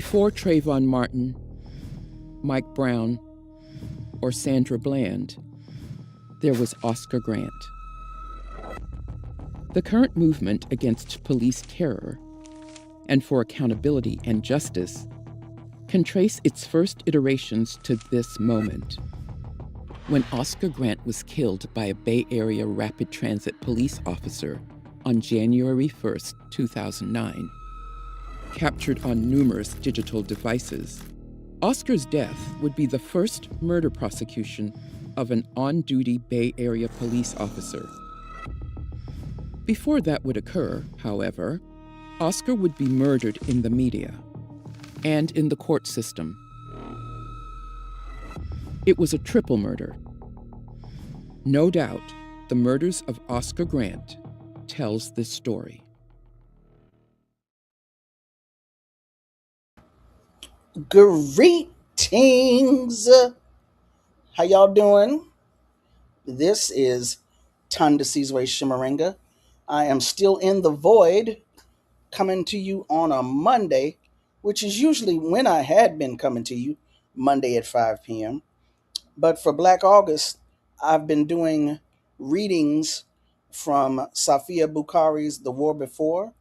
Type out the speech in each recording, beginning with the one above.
Before Trayvon Martin, Mike Brown, or Sandra Bland, there was Oscar Grant. The current movement against police terror and for accountability and justice can trace its first iterations to this moment, when Oscar Grant was killed by a Bay Area Rapid Transit police officer on January 1st, 2009. Captured on numerous digital devices, Oscar's death would be the first murder prosecution of an on-duty Bay Area police officer. Before that would occur, however, Oscar would be murdered in the media and in the court system. It was a triple murder. No doubt, the murders of Oscar Grant tells this story. Greetings. How y'all doing? This is Tandasizwe Shimarenga. I am still in the void, coming to you on a Monday, which is usually when I had been coming to you, Monday at 5 p.m. But for Black August, I've been doing readings from Safiya Bukhari's The War Before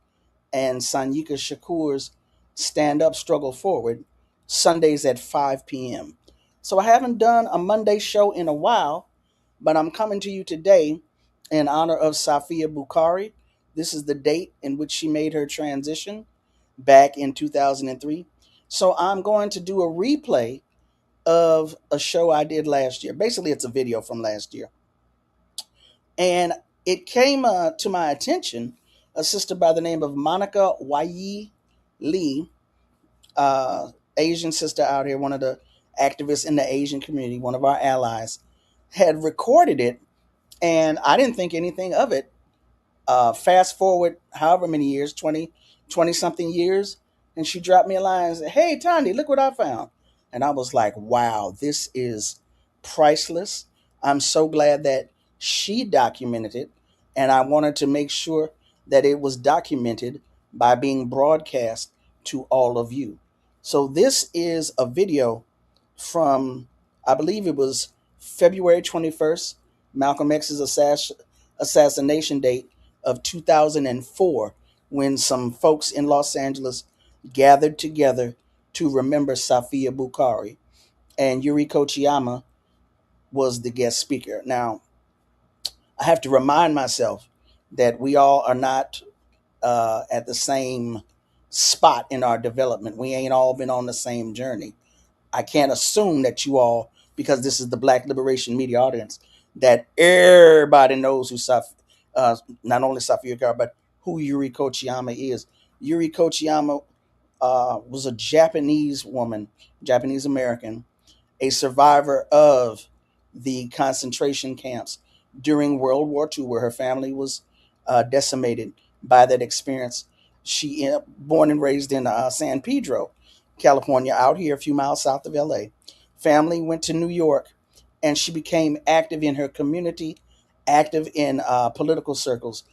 and Sanyika Shakur's Stand Up, Struggle Forward, Sundays at 5 p.m. So I haven't done a Monday show in a while, but I'm coming to you today in honor of Safiya Bukhari. This is the date in which she made her transition back in 2003. So I'm going to do a replay of a show I did last year. Basically, it's a video from last year. And it came to my attention, a sister by the name of Monica Wayie Lee, Asian sister out here, one of the activists in the Asian community, one of our allies, had recorded it, and I didn't think anything of it. Fast forward however many years, 20 something years, and she dropped me a line and said, "Hey, Tanya, look what I found." And I was like, wow, this is priceless. I'm so glad that she documented it, and I wanted to make sure that it was documented by being broadcast to all of you. So this is a video from, I believe it was February 21st, Malcolm X's assassination date of 2004, when some folks in Los Angeles gathered together to remember Safiya Bukhari, and Yuri Kochiyama was the guest speaker. Now, I have to remind myself that we all are not at the same spot in our development. We ain't all been on the same journey. I can't assume that you all, because this is the Black Liberation Media audience, that everybody knows who not only Safiya Bukhari, but who Yuri Kochiyama is. Yuri Kochiyama was a Japanese woman, Japanese American, a survivor of the concentration camps during World War II, where her family was decimated by that experience. She born and raised in San Pedro, California, out here a few miles south of LA. Family went to New York, and she became active in her community, active in political circles.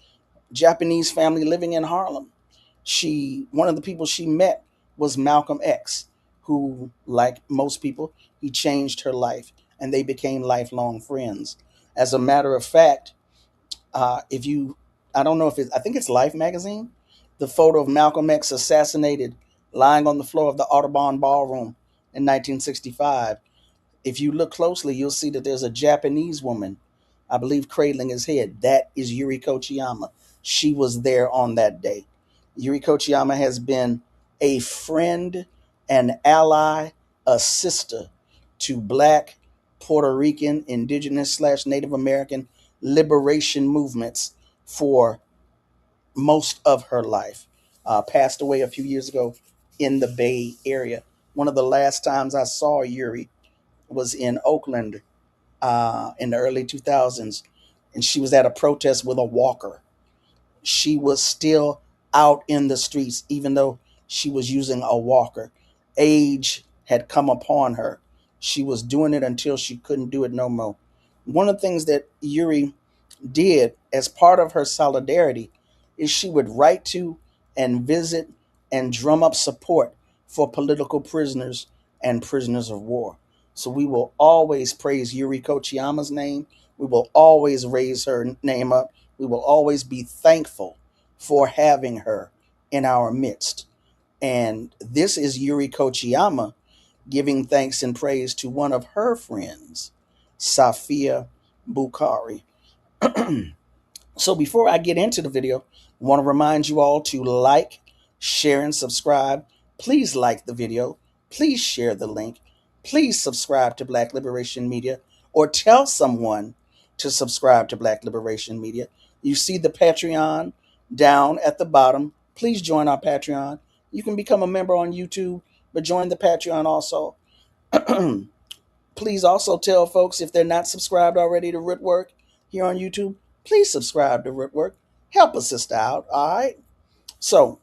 Japanese family living in Harlem. One of the people she met was Malcolm X, who, like most people, he changed her life, and they became lifelong friends. As a matter of fact, I don't know if I think it's Life magazine, the photo of Malcolm X assassinated, lying on the floor of the Audubon Ballroom in 1965. If you look closely, you'll see that there's a Japanese woman, I believe, cradling his head. That is Yuri Kochiyama. She was there on that day. Yuri Kochiyama has been a friend, an ally, a sister to Black, Puerto Rican, Indigenous / Native American liberation movements for most of her life. Passed away a few years ago in the Bay Area. One of the last times I saw Yuri was in Oakland in the early 2000s, and she was at a protest with a walker. She was still out in the streets, even though she was using a walker. Age had come upon her. She was doing it until she couldn't do it no more. One of the things that Yuri did as part of her solidarity is she would write to and visit and drum up support for political prisoners and prisoners of war. So we will always praise Yuri Kochiyama's name. We will always raise her name up. We will always be thankful for having her in our midst. And this is Yuri Kochiyama giving thanks and praise to one of her friends, Safiya Bukhari. So before I get into the video, I want to remind you all to like, share, and subscribe. Please like the video. Please share the link. Please subscribe to Black Liberation Media, or tell someone to subscribe to Black Liberation Media. You see the Patreon down at the bottom. Please join our Patreon. You can become a member on YouTube, but join the Patreon also. Please also tell folks, if they're not subscribed already to Rootwork here on YouTube, please subscribe to Rootwork. Help a sister out, all right? So,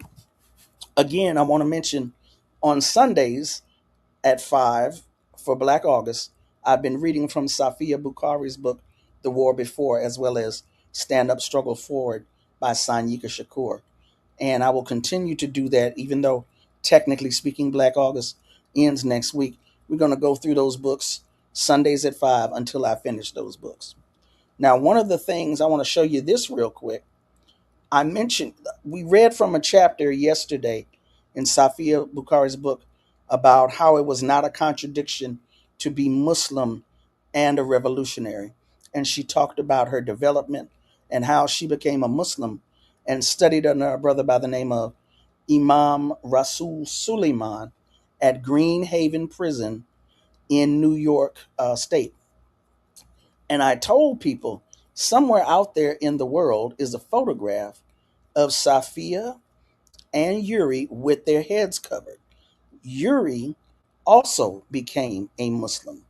again, I want to mention on Sundays at 5 for Black August, I've been reading from Safiya Bukhari's book, The War Before, as well as Stand Up, Struggle Forward by Sanyika Shakur. And I will continue to do that, even though, technically speaking, Black August ends next week. We're going to go through those books Sundays at 5 until I finish those books. Now, one of the things I want to show you this real quick. I mentioned, we read from a chapter yesterday in Safiya Bukhari's book about how it was not a contradiction to be Muslim and a revolutionary. And she talked about her development and how she became a Muslim and studied under a brother by the name of Imam Rasul Suleiman at Green Haven Prison in New York State. And I told people somewhere out there in the world is a photograph of Safiya and Yuri with their heads covered. Yuri also became a Muslim.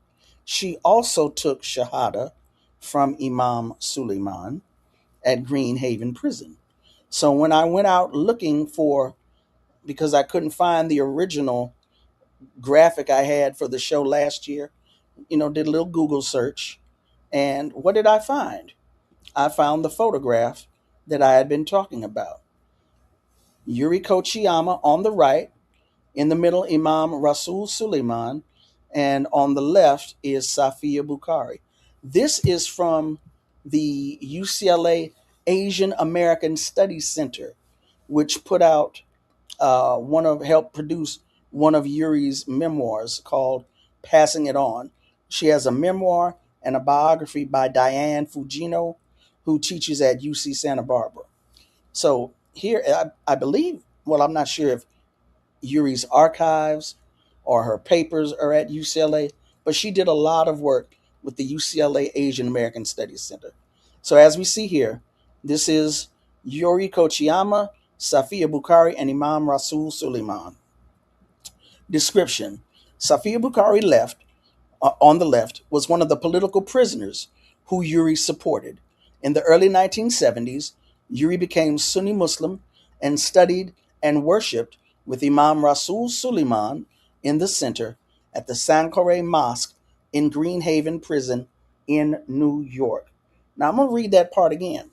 She also took Shahada from Imam Suleiman at Green Haven Prison. So when I went out looking for, because I couldn't find the original graphic I had for the show last year, did a little Google search. And what did I find? I found the photograph that I had been talking about. Yuri Kochiyama on the right, in the middle, Imam Rasul Suleiman, and on the left is Safiya Bukhari. This is from the UCLA Asian American Studies Center, which put out helped produce one of Yuri's memoirs called Passing It On. She has a memoir and a biography by Diane Fugino, who teaches at UC Santa Barbara. So here, I believe, well, I'm not sure if Yuri's archives or her papers are at UCLA, but she did a lot of work with the UCLA Asian American Studies Center. So as we see here, this is Yuri Kochiyama, Safiya Bukhari, and Imam Rasul Suleiman. Description: Safiya Bukhari on the left, was one of the political prisoners who Yuri supported. In the early 1970s, Yuri became Sunni Muslim and studied and worshipped with Imam Rasul Suleiman in the center at the Sankore Mosque in Green Haven Prison in New York. Now I'm going to read that part again.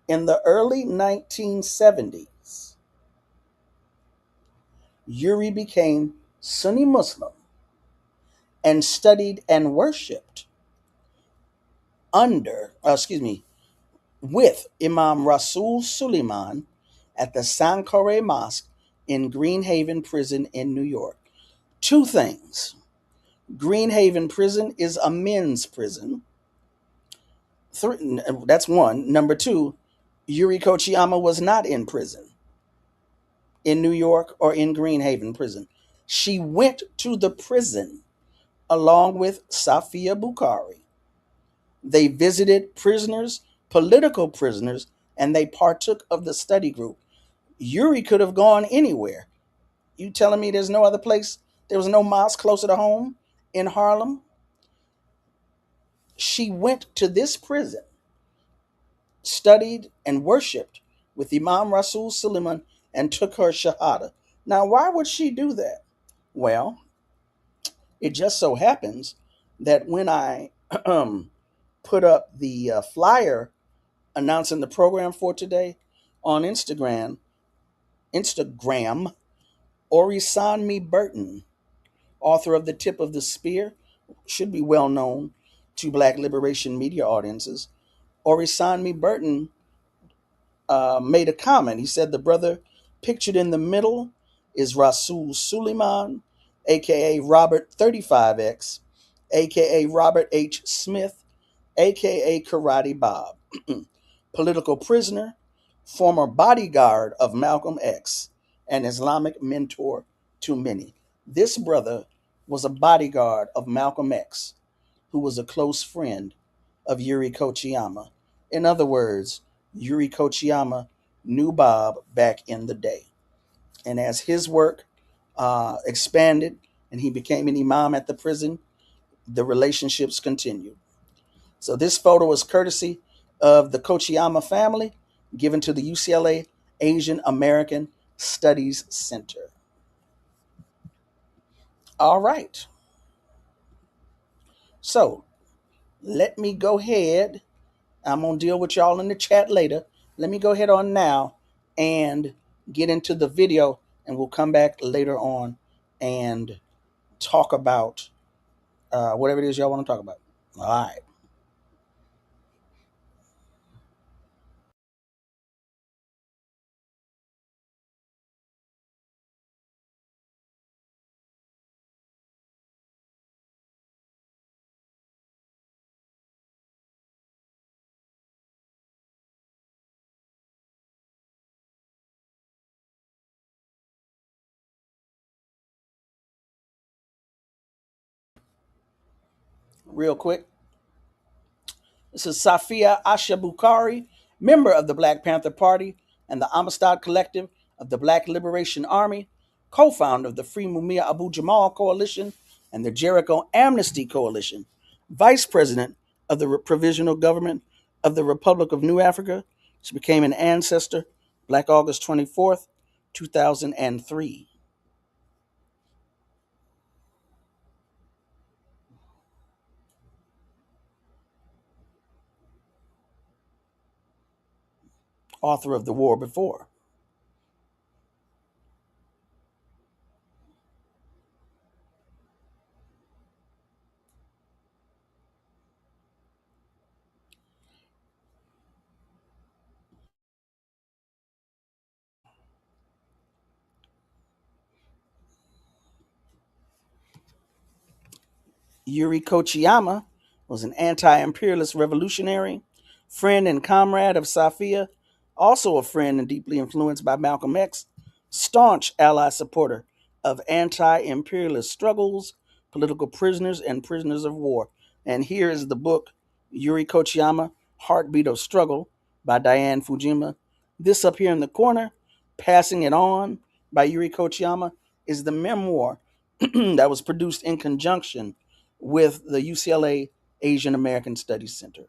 In the early 1970s, Yuri became Sunni Muslim and studied and worshipped with Imam Rasul Suleiman at the Sankore Mosque in Green Haven Prison in New York. Two things. Green Haven Prison is a men's prison. That's one. Number two, Yuri Kochiyama was not in prison in New York or in Green Haven Prison. She went to the prison along with Safiya Bukhari. They visited prisoners, political prisoners, and they partook of the study group. Yuri could have gone anywhere. You telling me there's no other place? There was no mosque closer to home in Harlem? She went to this prison, studied and worshipped with Imam Rasul Suleiman, and took her Shahada. Now, why would she do that? Well, it just so happens that when I put up the flyer announcing the program for today on Instagram, Orisanmi Burton, author of The Tip of the Spear, should be well known to Black liberation media audiences. Orisanmi Burton made a comment. He said the brother pictured in the middle is Rasul Suleiman, aka Robert 35X, aka Robert H. Smith, aka Karate Bob, political prisoner, former bodyguard of Malcolm X, an Islamic mentor to many. This brother was a bodyguard of Malcolm X, who was a close friend of Yuri Kochiyama. In other words, Yuri Kochiyama knew Bob back in the day. And as his work expanded and he became an imam at the prison, the relationships continued. So this photo is courtesy of the Kochiyama family, given to the UCLA Asian American Studies Center. All right. So let me go ahead. I'm going to deal with y'all in the chat later. Let me go ahead on now and get into the video, and we'll come back later on and talk about whatever it is y'all want to talk about. All right. Real quick. This is Safiya Asya Bukhari, member of the Black Panther Party and the Amistad Collective of the Black Liberation Army, co-founder of the Free Mumia Abu Jamal Coalition and the Jericho Amnesty Coalition, vice president of the Provisional Government of the Republic of New Africa. She became an ancestor Black August 24th, 2003. Author of The War Before. Yuri Kochiyama was an anti-imperialist revolutionary, friend and comrade of Safiya, also a friend and deeply influenced by Malcolm X, staunch ally supporter of anti-imperialist struggles, political prisoners, and prisoners of war. And here is the book, Yuri Kochiyama, Heartbeat of Struggle by Diane Fujima. This up here in the corner, Passing It On by Yuri Kochiyama, is the memoir that was produced in conjunction with the UCLA Asian American Studies Center.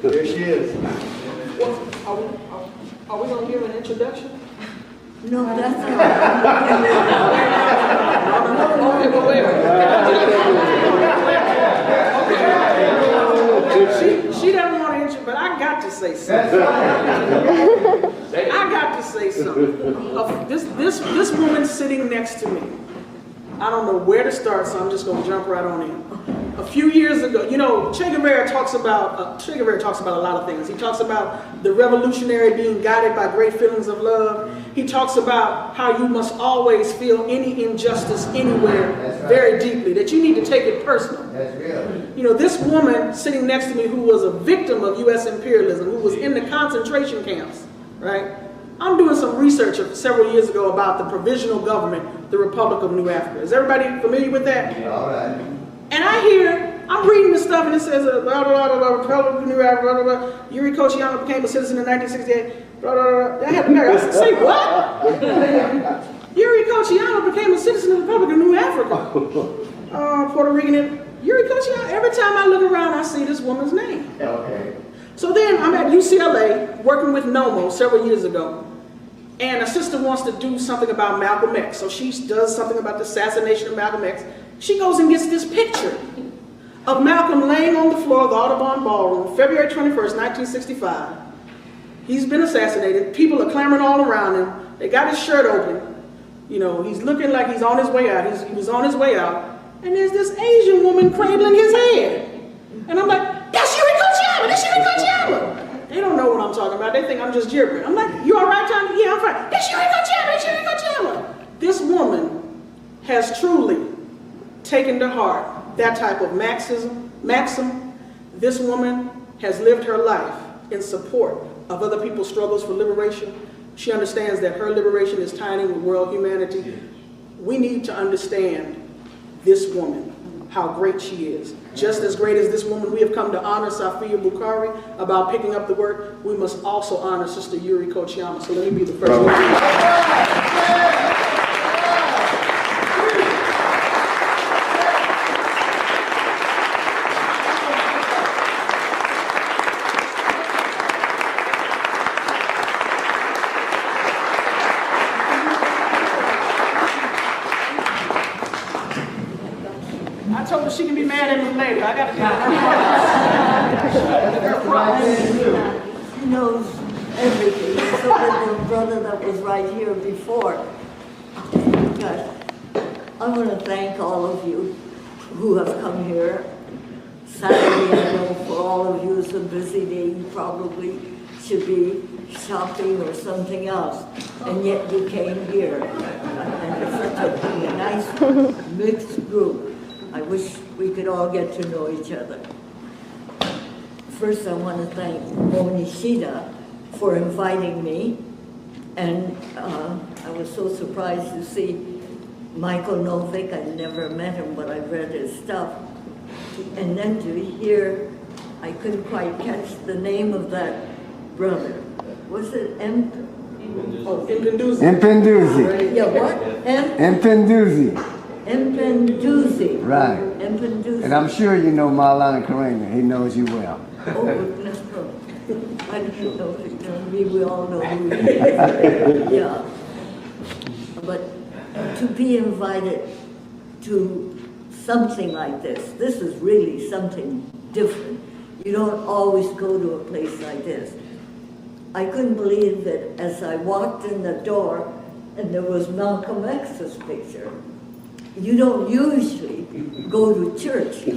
There she is. Are we going to give an introduction? No, that's not. Okay, but wait a minute. She doesn't want to introduce, but I got to say something. I got to say something. This woman sitting next to me, I don't know where to start, so I'm just going to jump right on in. A few years ago, you know, Che Guevara talks about a lot of things. He talks about the revolutionary being guided by great feelings of love. He talks about how you must always feel any injustice anywhere very deeply, that you need to take it personal. That's real. You know, this woman sitting next to me who was a victim of U.S. imperialism, who was in the concentration camps, right? I'm doing some research several years ago about the Provisional Government, the Republic of New Africa. Is everybody familiar with that? All right. And I hear I'm reading this stuff and it says, blah, blah, blah, blah, blah, blah, blah, Yuri Kochiyama became a citizen in 1968, blah, blah, blah. I had to marry. I said, say what? Yuri Kochiyama became a citizen of the Republic of New Africa. Puerto Rican. Yuri Kochiyama, every time I look around, I see this woman's name. Okay. So then I'm at UCLA working with NOMO several years ago. And a sister wants to do something about Malcolm X. So she does something about the assassination of Malcolm X. She goes and gets this picture of Malcolm laying on the floor of the Audubon Ballroom, February 21st, 1965. He's been assassinated. People are clamoring all around him. They got his shirt open. You know, he's looking like he's on his way out. He was on his way out. And there's this Asian woman cradling his head. And I'm like, that's Yuri Kochiyama, that's Yuri Kochiyama. They don't know what I'm talking about. They think I'm just gibbering. I'm like, you all right, Tommy? Yeah, I'm fine. That's Yuri Kochiyama, that's Yuri Kochiyama. This woman has truly taken to heart that type of maxim. This woman has lived her life in support of other people's struggles for liberation. She understands that her liberation is tying in with world humanity. We need to understand this woman, how great she is. Just as great as this woman, we have come to honor Safiya Bukhari about picking up the work. We must also honor Sister Yuri Kochiyama. So let me be the first one. I told her she can be mad at me later. I got to do it. She knows everything. So did the brother that was right here before. Gosh, I want to thank all of you who have come here. Saturday, I know for all of you it's a busy day. You probably should be shopping or something else, and yet you came here. And it's such a nice mixed group. I wish we could all get to know each other. First, I want to thank Onishida for inviting me, and I was so surprised to see Michael Novick. I never met him, but I read his stuff. And then to hear, I couldn't quite catch the name of that brother. Was it Impinduzi. Impinduzi. Yeah, what? Impinduzi. Empenduzzi. Right. Empenduzzi. And I'm sure you know Marlon Karina. He knows you well. Oh, goodness, I didn't know if you know me. We all know who he is. Yeah. But to be invited to something like this is really something different. You don't always go to a place like this. I couldn't believe that as I walked in the door and there was Malcolm X's picture. You don't usually go to church.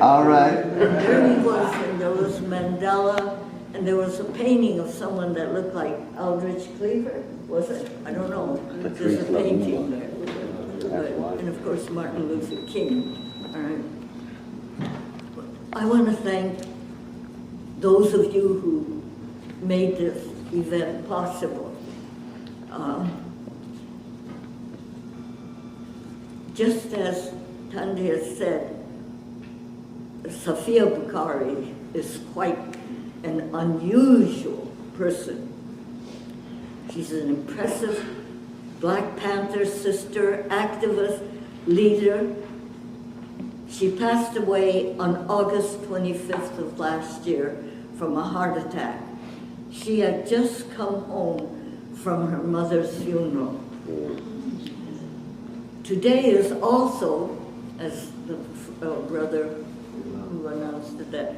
All right. And there he was, and there was Mandela, and there was a painting of someone that looked like Aldrich Cleaver, was it? I don't know. There's a painting there. But, and of course, Martin Luther King. All right. I want to thank those of you who made this event possible. Just as Tandy has said, Safiya Bukhari is quite an unusual person. She's an impressive Black Panther sister, activist, leader. She passed away on August 25th of last year from a heart attack. She had just come home from her mother's funeral. Today is also, as the brother who announced it,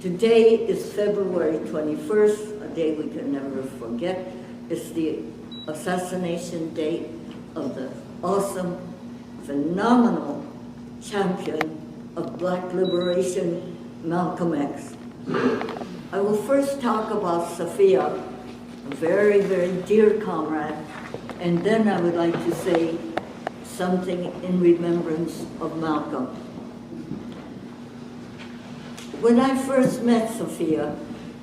today is February 21st, a day we can never forget. It's the assassination date of the awesome, phenomenal champion of Black liberation, Malcolm X. I will first talk about Safiya, a very, very dear comrade, and then I would like to say something in remembrance of Malcolm. When I first met Safiya,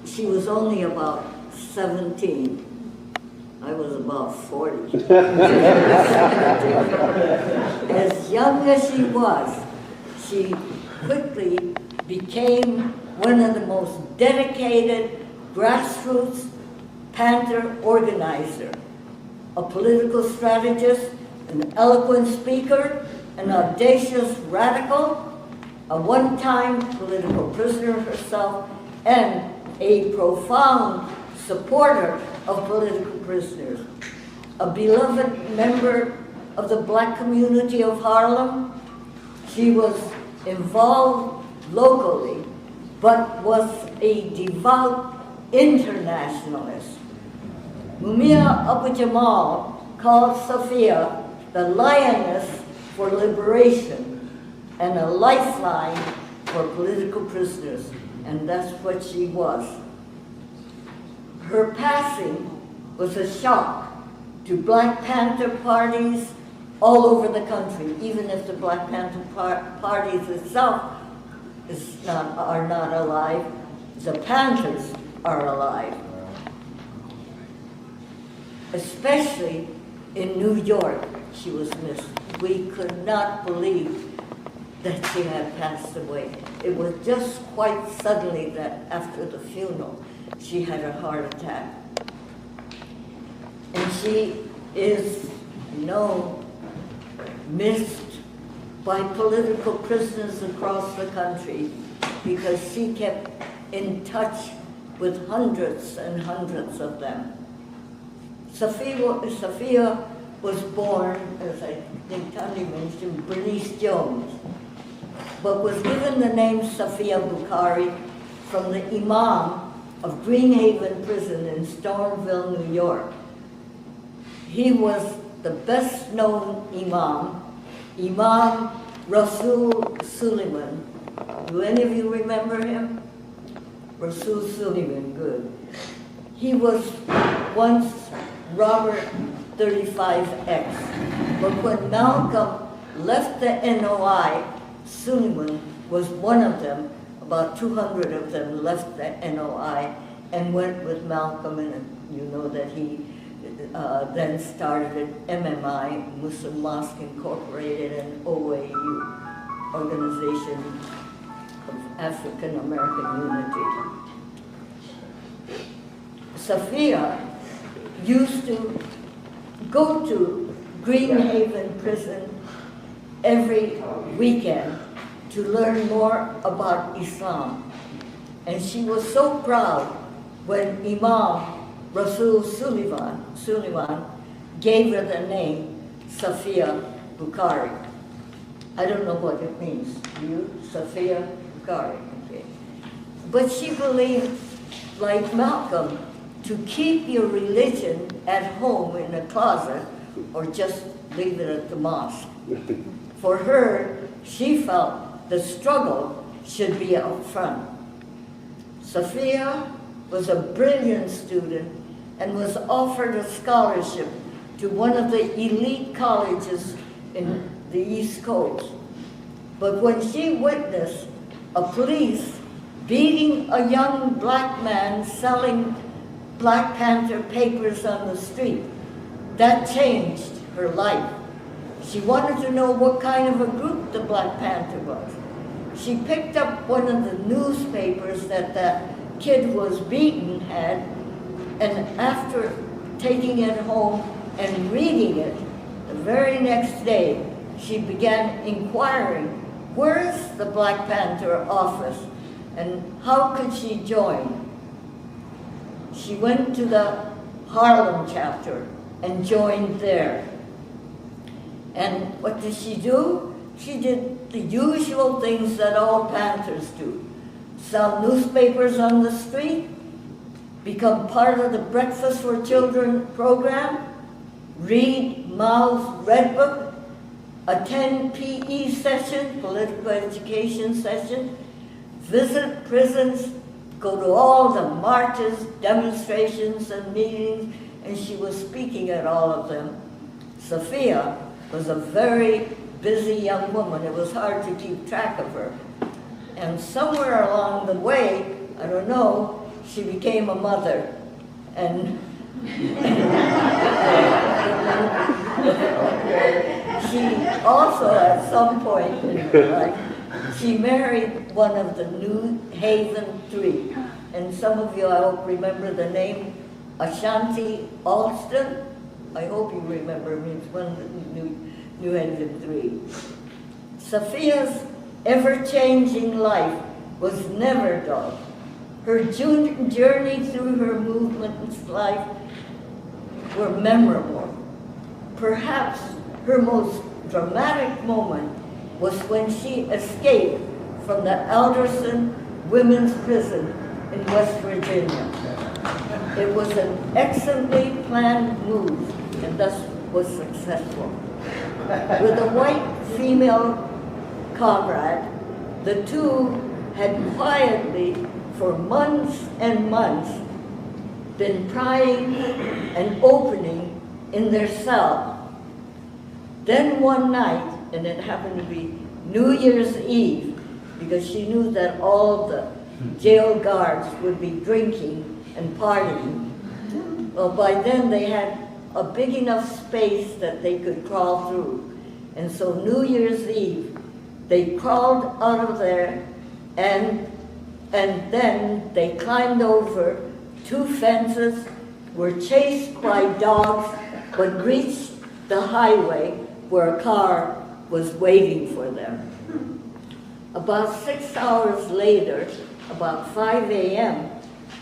she was only about 17. I was about 40. As young as she was, she quickly became one of the most dedicated grassroots Panther organizer, a political strategist, an eloquent speaker, an audacious radical, a one-time political prisoner herself, and a profound supporter of political prisoners. A beloved member of the Black community of Harlem, she was involved locally, but was a devout internationalist. Mumia Abu Jamal called Safiya the lioness for liberation and a lifeline for political prisoners, and that's what she was. Her passing was a shock to Black Panther parties all over the country, even if the Black Panther parties itself are not alive, the Panthers are alive. Especially in New York, she was missed. We could not believe that she had passed away. It was just quite suddenly that after the funeral, she had a heart attack. And she is missed by political prisoners across the country because she kept in touch with hundreds and hundreds of them. Safiya was born, as I think Tanya mentioned, Bernice Jones, but was given the name Safiya Bukhari from the Imam of Greenhaven Prison in Stoneville, New York. He was the best known Imam, Imam Rasul Suleiman. Do any of you remember him? Rasul Suleiman, good. He was once Robert 35X, but when Malcolm left the NOI, Suleiman was one of them. About 200 of them left the NOI and went with Malcolm, and you know that he then started MMI, Muslim Mosque Incorporated, and OAU, Organization of African American Unity. Safiya used to go to Greenhaven Prison every weekend to learn more about Islam. And she was so proud when Imam Rasul Suleiman gave her the name Safiya Bukhari. I don't know what it means. Do you? Safiya Bukhari. Okay. But she believed, like Malcolm, to keep your religion at home in a closet or just leave it at the mosque. For her, she felt the struggle should be up front. Safiya was a brilliant student and was offered a scholarship to one of the elite colleges in the East Coast. But when she witnessed a police beating a young black man selling Black Panther papers on the street, that changed her life. She wanted to know what kind of a group the Black Panther was. She picked up one of the newspapers that kid was beaten had, and after taking it home and reading it, the very next day, she began inquiring, where's the Black Panther office and how could she join? She went to the Harlem chapter and joined there. And what did she do? She did the usual things that all Panthers do. Sell newspapers on the street, become part of the Breakfast for Children program, read Mao's Red Book, attend PE session, political education session, visit prisons, go to all the marches, demonstrations, and meetings, and she was speaking at all of them. Safiya was a very busy young woman. It was hard to keep track of her. And somewhere along the way, I don't know, she became a mother. And she also, at some point in her life, She married one of the New Haven Three. And some of you, I hope, remember the name Ashanti Alston. I hope you remember me. It's one of the New Haven Three. Safiya's ever-changing life was never dull. Her journey through her movement's life were memorable. Perhaps her most dramatic moment was when she escaped from the Alderson Women's Prison in West Virginia. It was an excellently planned move and thus was successful. With a white female comrade, the two had quietly, for months and months, been prying and opening in their cell. Then one night, and it happened to be New Year's Eve, because she knew that all the jail guards would be drinking and partying. Well, by then they had a big enough space that they could crawl through. And so New Year's Eve, they crawled out of there, and then they climbed over 2 fences, were chased by dogs, but reached the highway where a car was waiting for them. About 6 hours later, about 5 a.m.,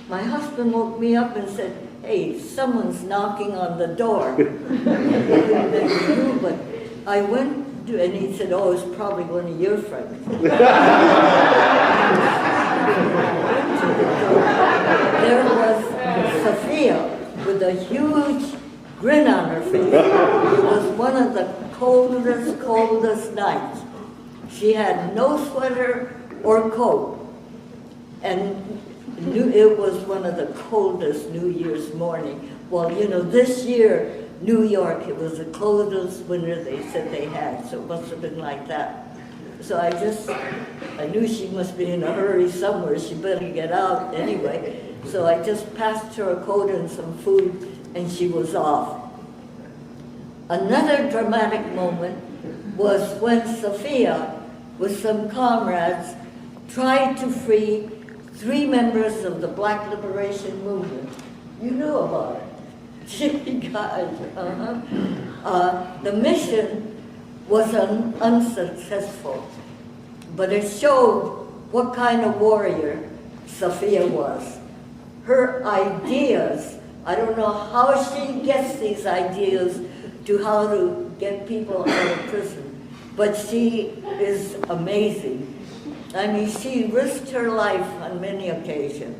my husband woke me up and said, "Hey, someone's knocking on the door." But I went to, and he said, "Oh, it's probably one of your friends." There was Safiya with a huge grin on her face. It was one of the coldest nights. She had no sweater or coat, and it was one of the coldest New Year's morning. Well, you know, this year, New York, it was the coldest winter they said they had, so it must have been like that. So I knew she must be in a hurry somewhere. She better get out anyway. So I just passed her a coat and some food, and she was off. Another dramatic moment was when Safiya, with some comrades, tried to free 3 members of the Black Liberation Movement. You know about it. The mission was unsuccessful, but it showed what kind of warrior Safiya was. Her ideas, I don't know how she gets these ideas to how to get people out of prison, but she is amazing. I mean, she risked her life on many occasions.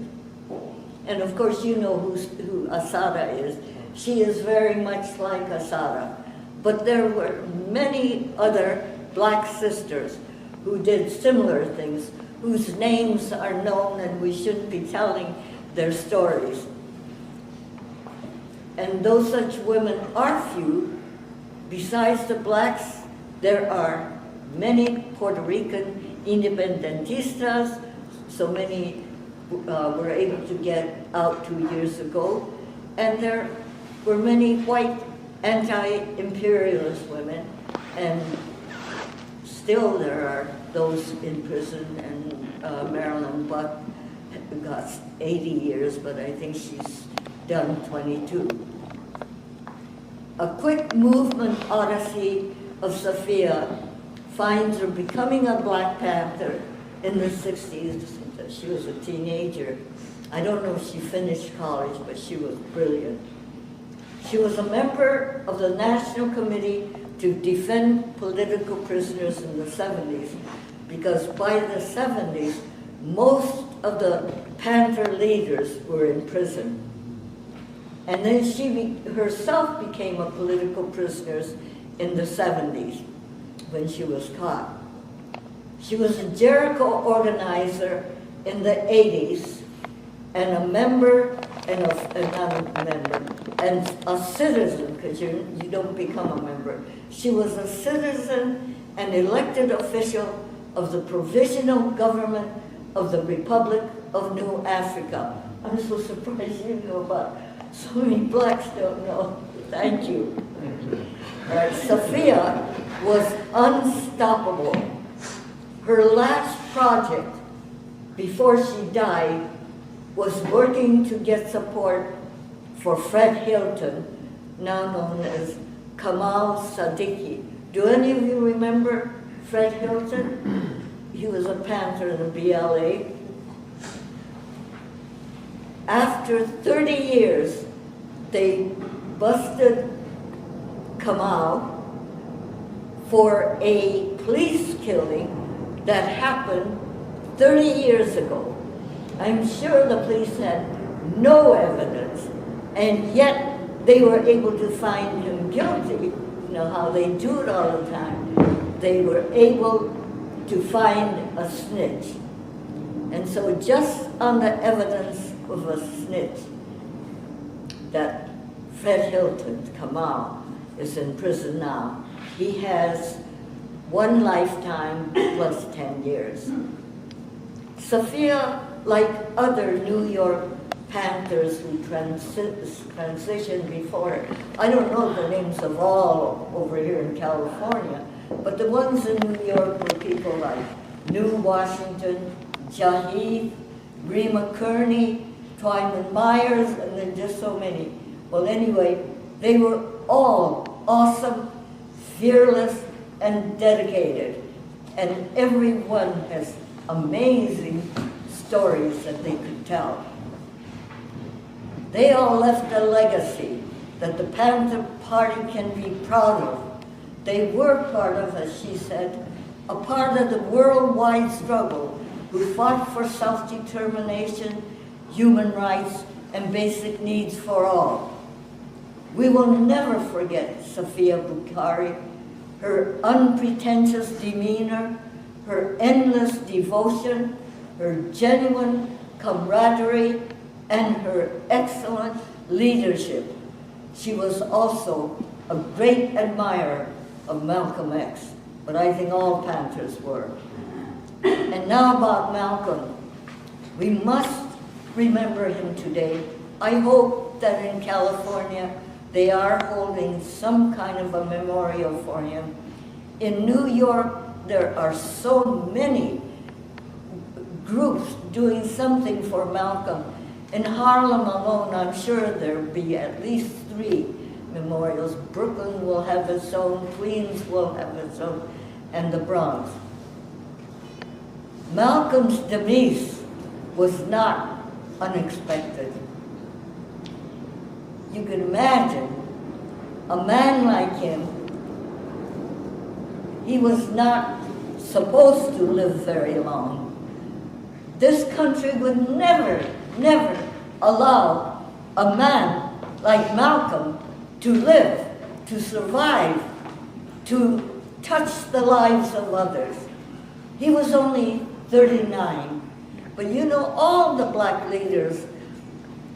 And of course, you know who Asada is. She is very much like Asada. But there were many other black sisters who did similar things, whose names are known, and we shouldn't be telling their stories. And though such women are few, besides the blacks, there are many Puerto Rican independentistas. So many were able to get out 2 years ago. And there were many white anti-imperialist women, and still there are those in prison. And Marilyn Buck got 80 years, but I think she's done 22. A quick movement odyssey of Safiya finds her becoming a Black Panther in the 60s. She was a teenager. I don't know if she finished college, but she was brilliant. She was a member of the National Committee to Defend Political Prisoners in the 70s, because by the 70s, most of the Panther leaders were in prison. And then she herself became a political prisoner in the 70s when she was caught. She was a Jericho organizer in the 80s, and a member, and a citizen, because you don't become a member. She was a citizen and elected official of the Provisional Government of the Republic of New Africa. I'm so surprised you know about it. So many blacks don't know. Thank you. All right, Safiya was unstoppable. her last project before she died was working to get support for Fred Hilton, now known as Kamal Siddiqui. Do any of you remember Fred Hilton? He was a Panther in the BLA. After 30 years, they busted Kamal for a police killing that happened 30 years ago. I'm sure the police had no evidence, and yet they were able to find him guilty. You know how they do it all the time. They were able to find a snitch. And so just on the evidence of a snitch, that Fred Hilton, Kamal, is in prison now. He has 1 lifetime plus 10 years. Safiya, like other New York Panthers who transitioned before her, I don't know the names of all over here in California, but the ones in New York were people like New Washington, Jaheed, Rima Kearney, Twyman Myers, and then just so many. Well, anyway, they were all awesome, fearless, and dedicated. And everyone has amazing stories that they could tell. They all left a legacy that the Panther Party can be proud of. They were part of, as she said, a part of the worldwide struggle who fought for self-determination, human rights, and basic needs for all. We will never forget Safiya Bukhari, her unpretentious demeanor, her endless devotion, her genuine camaraderie, and her excellent leadership. She was also a great admirer of Malcolm X, but I think all Panthers were. And now about Malcolm. We must remember him today. I hope that in California they are holding some kind of a memorial for him. In New York, there are so many groups doing something for Malcolm. In Harlem alone, I'm sure there'll be at least 3 memorials. Brooklyn will have its own, Queens will have its own, and the Bronx. Malcolm's demise was not unexpected. You can imagine a man like him, he was not supposed to live very long. This country would never allow a man like Malcolm to live, to survive, to touch the lives of others. He was only 39, but you know, all the black leaders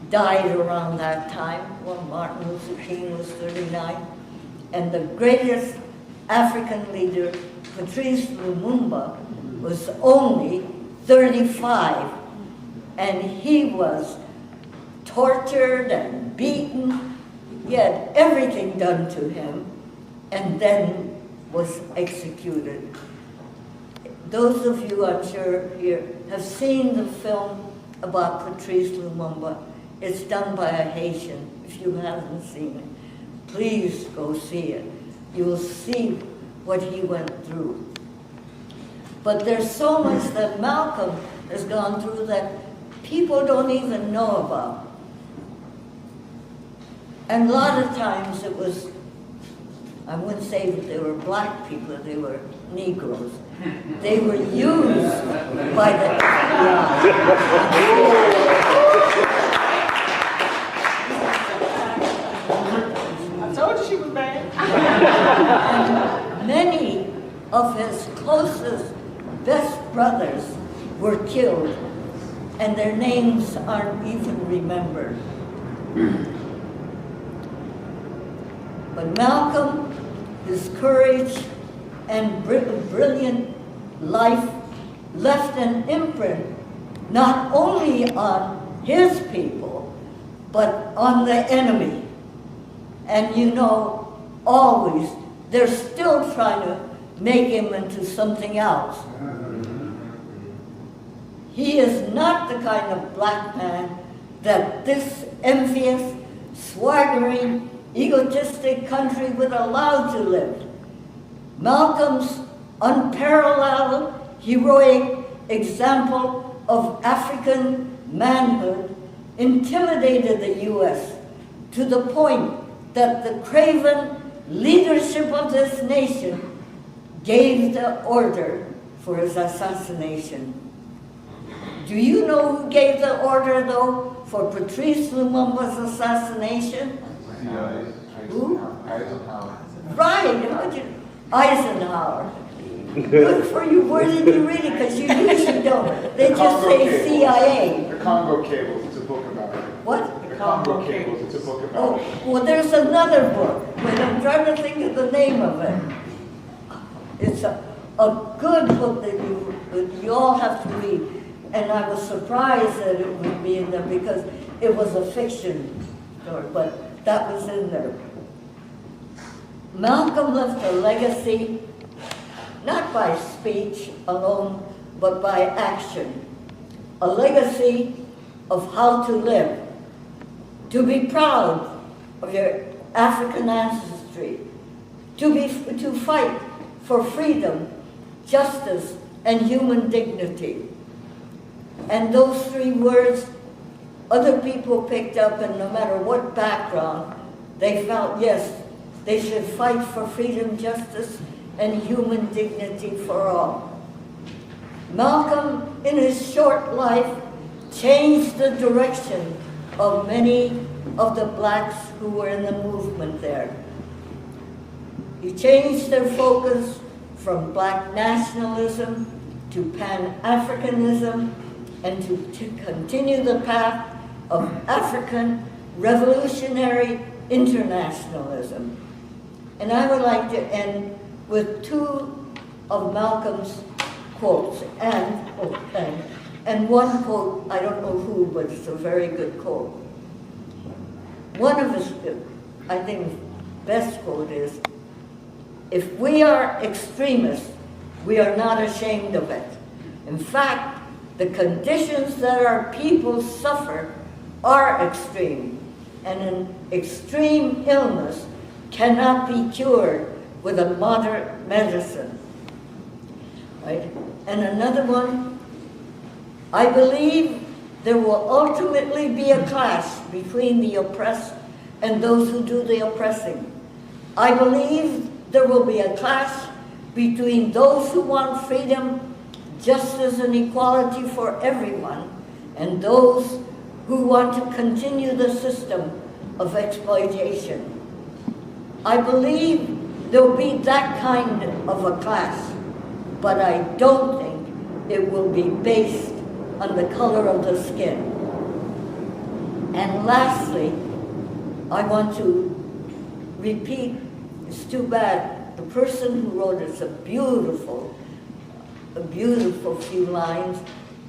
died around that time. Well, Martin Luther King was 39, and the greatest African leader, Patrice Lumumba, was only 35, and he was tortured and beaten. He had everything done to him, and then was executed. Those of you, I'm sure, here have seen the film about Patrice Lumumba. It's done by a Haitian. If you haven't seen it, please go see it. You will see what he went through. But there's so much that Malcolm has gone through that people don't even know about. And a lot of times it was, I wouldn't say that they were black people, they were Negroes. They were used by the I told you she was bad. And many of his closest, best brothers were killed, and their names aren't even remembered. But Malcolm, his courage and brilliant life left an imprint not only on his people, but on the enemy. And you know, always, they're still trying to make him into something else. He is not the kind of black man that this envious, swaggering, egotistic country would allow to live. Malcolm's unparalleled, heroic example of African manhood intimidated the U.S. to the point that the craven leadership of this nation gave the order for his assassination. Do you know who gave the order, though, for Patrice Lumumba's assassination? Who? Eisenhower. Right, Eisenhower. Good for you. Where did you read it? Because you usually don't. They just say CIA. The Congo Cables, it's a book about it. What? The Congo Cables, it's a book about Oh, it. well, there's another book, but I'm trying to think of the name of it. It's a good book that you all have to read. And I was surprised that it would be in there because it was a fiction story, but that was in there. Malcolm left a legacy, not by speech alone, but by action. A legacy of how to live, to be proud of your African ancestry, to fight for freedom, justice, and human dignity. And those three words, other people picked up, and no matter what background, they felt, yes, they should fight for freedom, justice, and human dignity for all. Malcolm, in his short life, changed the direction of many of the blacks who were in the movement there. He changed their focus from black nationalism to Pan-Africanism and to continue the path of African revolutionary internationalism. And I would like to end with two of Malcolm's quotes, and one quote, I don't know who, but it's a very good quote. One of his, I think, best quote is, "If we are extremists, we are not ashamed of it. In fact, the conditions that our people suffer are extreme, and an extreme illness cannot be cured with a moderate medicine." Right? And another one, "I believe there will ultimately be a clash between the oppressed and those who do the oppressing. I believe there will be a clash between those who want freedom, justice, and equality for everyone, and those who want to continue the system of exploitation. I believe there will be that kind of a clash, but I don't think it will be based on the color of the skin." And lastly, I want to repeat, it's too bad, the person who wrote it's a beautiful few lines.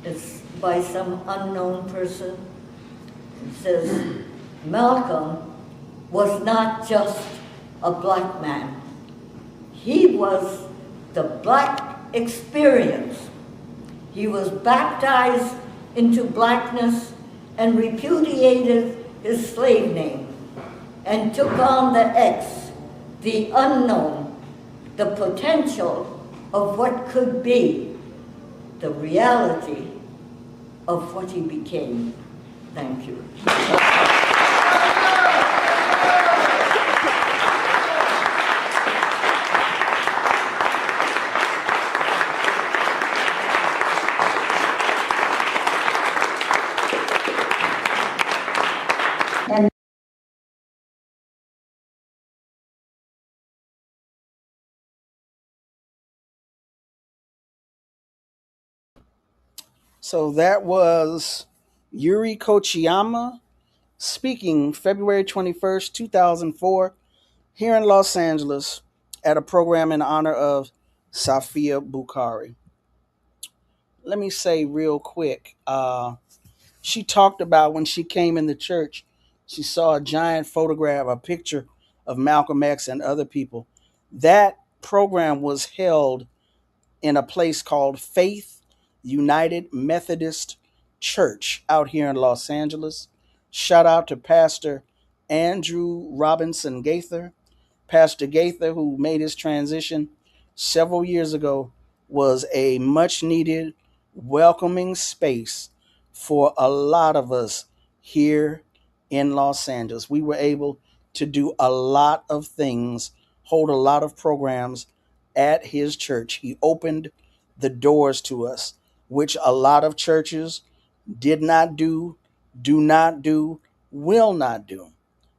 It's by some unknown person. It says, "Malcolm was not just a black man. He was the black experience. He was baptized into blackness and repudiated his slave name and took on the X, the unknown, the potential of what could be, the reality of what he became." Thank you. So that was Yuri Kochiyama speaking February 21st, 2004, here in Los Angeles at a program in honor of Safiya Bukhari. Let me say real quick, she talked about when she came in the church, she saw a giant photograph, a picture of Malcolm X and other people. That program was held in a place called Faith United Methodist Church out here in Los Angeles. Shout out to Pastor Andrew Robinson Gaither. Pastor Gaither, who made his transition several years ago, was a much needed, welcoming space for a lot of us here in Los Angeles. We were able to do a lot of things, hold a lot of programs at his church. He opened the doors to us, which a lot of churches did not do not do, will not do.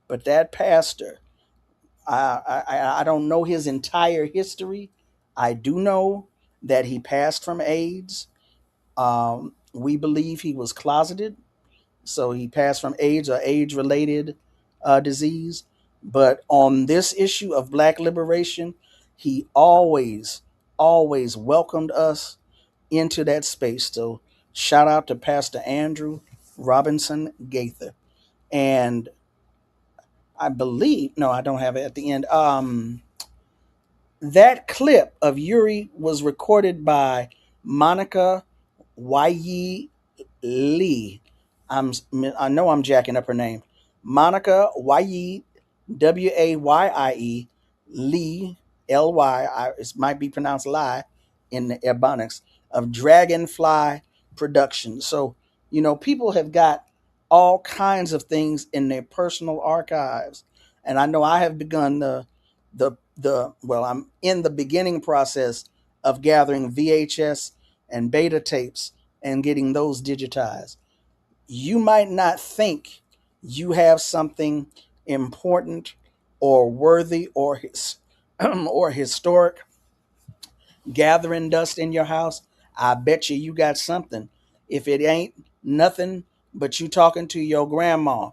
But that pastor, I don't know his entire history. I do know that he passed from AIDS. We believe he was closeted, so he passed from AIDS or AIDS-related disease. But on this issue of Black liberation, he always welcomed us into that space. So shout out to Pastor Andrew Robinson Gaither. And I believe, no, I don't have it at the end. That clip of Yuri was recorded by Monica Wayie Lee. I know I'm jacking up her name. Monica Wayie, Wayie Lee, Ly. It might be pronounced lie in the Ebonics, of Dragonfly Productions. So, people have got all kinds of things in their personal archives. And I know I have begun I'm in the beginning process of gathering VHS and beta tapes and getting those digitized. You might not think you have something important or worthy or or historic gathering dust in your house. I bet you got something. If it ain't nothing but you talking to your grandma,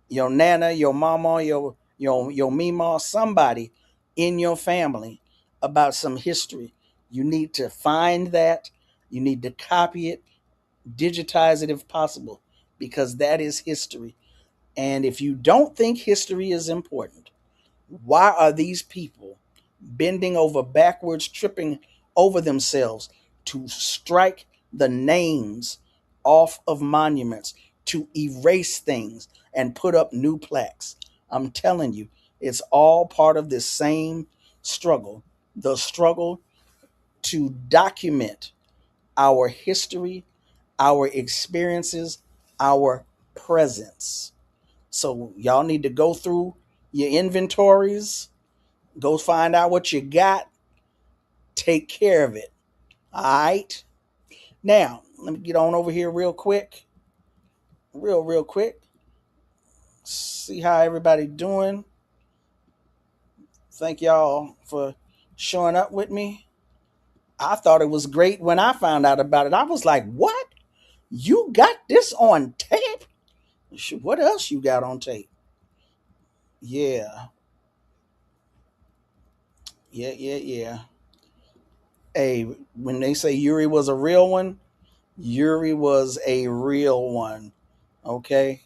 your nana, your mama, your mima, somebody in your family about some history. You need to find that. You need to copy it, digitize it if possible, because that is history. And if you don't think history is important, why are these people bending over backwards, tripping over themselves to strike the names off of monuments, to erase things and put up new plaques? I'm telling you, it's all part of this same struggle, the struggle to document our history, our experiences, our presence. So y'all need to go through your inventories, go find out what you got, take care of it. All right. Now, let me get on over here real quick. Real quick. See how everybody doing. Thank y'all for showing up with me. I thought it was great when I found out about it. I was like, what? You got this on tape? What else you got on tape? Yeah. Yeah. Hey, when they say Yuri was a real one, Yuri was a real one. Okay.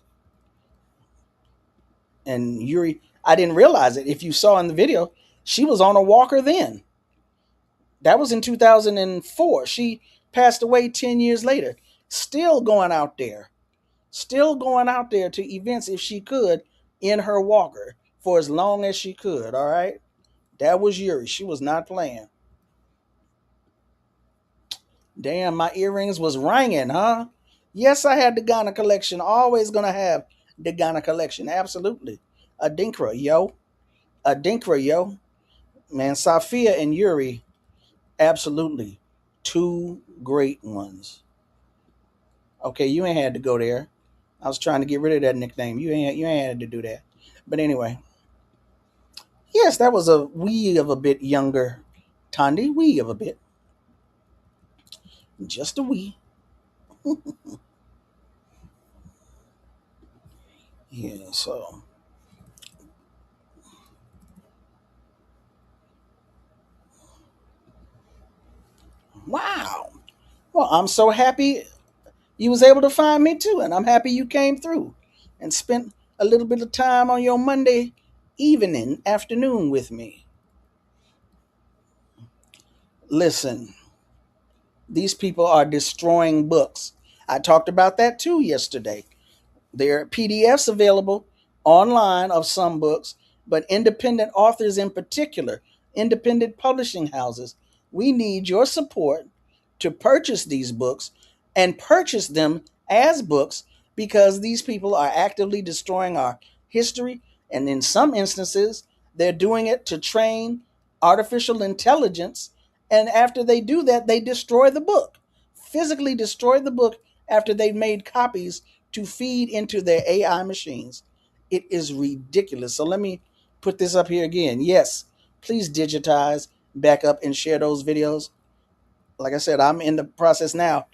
And Yuri, I didn't realize it. If you saw in the video, she was on a walker then. That was in 2004. She passed away 10 years later. Still going out there to events if she could in her walker for as long as she could. All right. That was Yuri. She was not playing. Damn, my earrings was ringing, huh? Yes, I had the Ghana collection. Always gonna have the Ghana collection. Absolutely. Adinkra, yo. Adinkra, yo. Man, Safiya and Yuri, absolutely. Two great ones. Okay, you ain't had to go there. I was trying to get rid of that nickname. You ain't had to do that. But anyway. Yes, that was a wee of a bit younger Tandi. Wee of a bit. Just a wee. Yeah, so. Wow. Well, I'm so happy you was able to find me too, and I'm happy you came through and spent a little bit of time on your Monday afternoon with me. Listen, These people are destroying books. I talked about that too yesterday. There are PDFs available online of some books, but independent authors in particular, independent publishing houses, we need your support to purchase these books and purchase them as books because these people are actively destroying our history. And in some instances, they're doing it to train artificial intelligence. And after they do that, they destroy the book, physically destroy the book after they've made copies to feed into their AI machines. It is ridiculous. So let me put this up here again. Yes, please digitize, back up, and share those videos. Like I said, I'm in the process now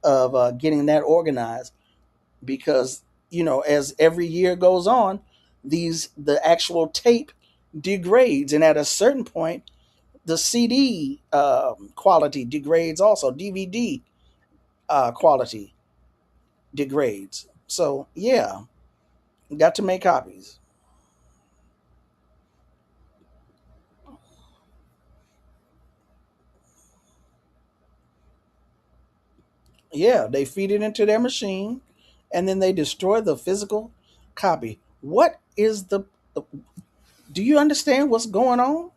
of getting that organized because, as every year goes on, the actual tape degrades, and at a certain point, the CD quality degrades also. DVD quality degrades. So yeah, got to make copies. Yeah, they feed it into their machine, and then they destroy the physical copy. What is the? Do you understand what's going on?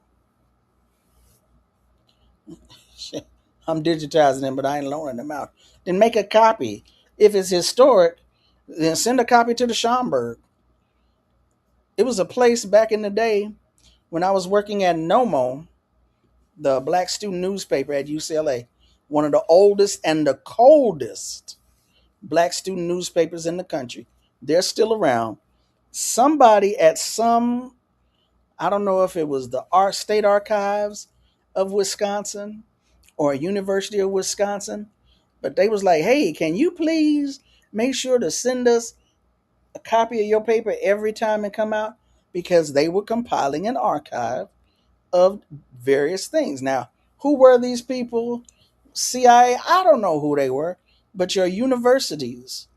Shit, I'm digitizing them, but I ain't loaning them out. Then make a copy. If it's historic, then send a copy to the Schomburg. It was a place back in the day when I was working at NOMO, the black student newspaper at UCLA, one of the oldest and the coldest black student newspapers in the country. They're still around. Somebody at some, I don't know if it was the State Archives of Wisconsin or University of Wisconsin, but they was like, hey, can you please make sure to send us a copy of your paper every time it come out? Because they were compiling an archive of various things. Now, who were these people? CIA, I don't know who they were, but your universities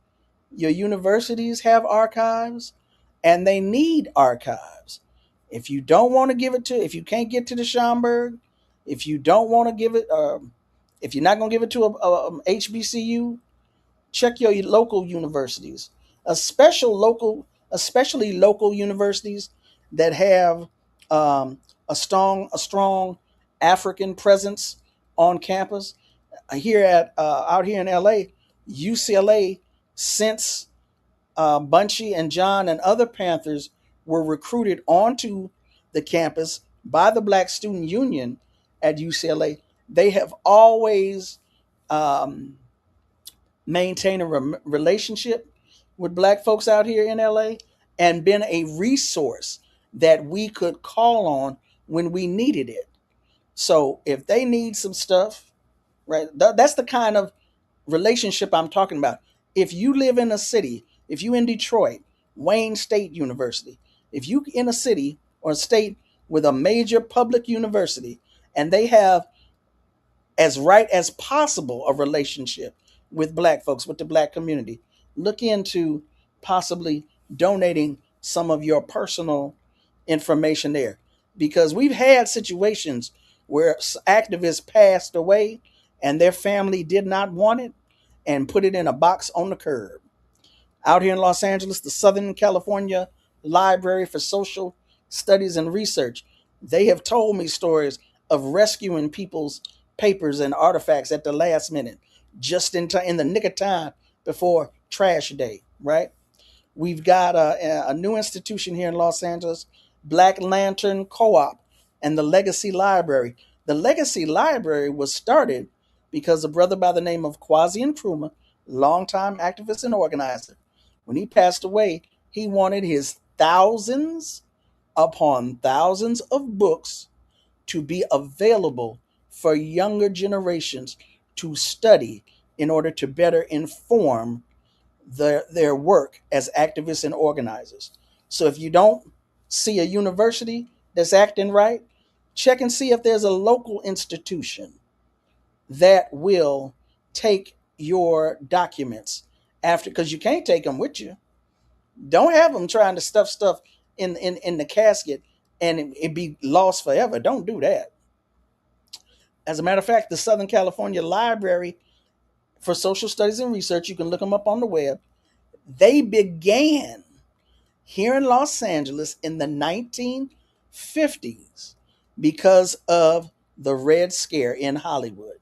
have archives, and they need archives. If you don't want to give it to, if you can't get to the Schomburg, if you don't want to give it, if you're not going to give it to a HBCU, check your local universities, especially local universities that have a strong African presence on campus. Out here in LA, UCLA, since Bunchy and John and other Panthers were recruited onto the campus by the Black Student Union at UCLA, they have always um, maintained a relationship with Black folks out here in LA and been a resource that we could call on when we needed it. So if they need some stuff, right, that's the kind of relationship I'm talking about. If you live in a city, if you in Detroit, Wayne State University, if you in a city or a state with a major public university and they have as right as possible a relationship with Black folks, with the Black community, look into possibly donating some of your personal information there, because we've had situations where activists passed away and their family did not want it and put it in a box on the curb. Out here in Los Angeles, the Southern California Library for Social Studies and Research, they have told me stories of rescuing people's papers and artifacts at the last minute, just in time, in the nick of time before trash day, right? We've got a new institution here in Los Angeles, Black Lantern Co-op and the Legacy Library. The Legacy Library was started because a brother by the name of Kwasi Nkrumah, longtime activist and organizer, when he passed away, he wanted his thousands upon thousands of books to be available for younger generations to study in order to better inform their work as activists and organizers. So if you don't see a university that's acting right, check and see if there's a local institution that will take your documents after, because you can't take them with you. Don't have them trying to stuff stuff in the casket and it be lost forever. Don't do that. As a matter of fact, the Southern California Library for Social Studies and Research, you can look them up on the web, they began here in Los Angeles in the 1950s because of the Red Scare in Hollywood,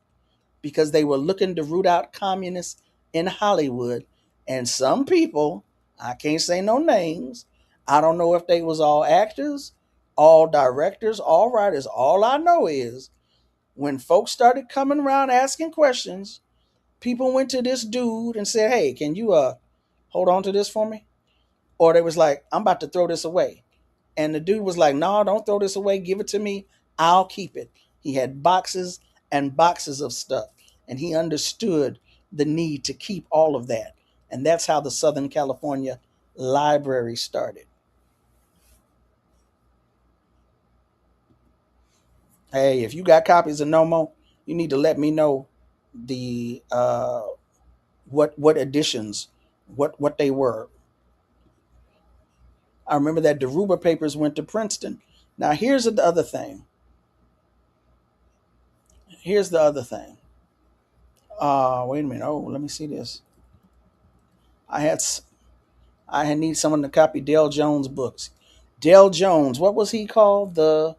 because they were looking to root out communists in Hollywood. And some people, I can't say no names, I don't know if they was all actors, all directors, all writers. All I know is when folks started coming around asking questions, people went to this dude and said, "Hey, can you hold on to this for me?" Or they was like, "I'm about to throw this away." And the dude was like, "No, don't throw this away. Give it to me. I'll keep it." He had boxes and boxes of stuff, and he understood the need to keep all of that. And that's how the Southern California Library started. Hey, if you got copies of Nomo, you need to let me know the what editions, what they were. I remember that Deruba papers went to Princeton. Now here's the other thing. Here's the other thing. Wait a minute. Oh, let me see this. I had need someone to copy Dale Jones' books. Dale Jones, what was he called? The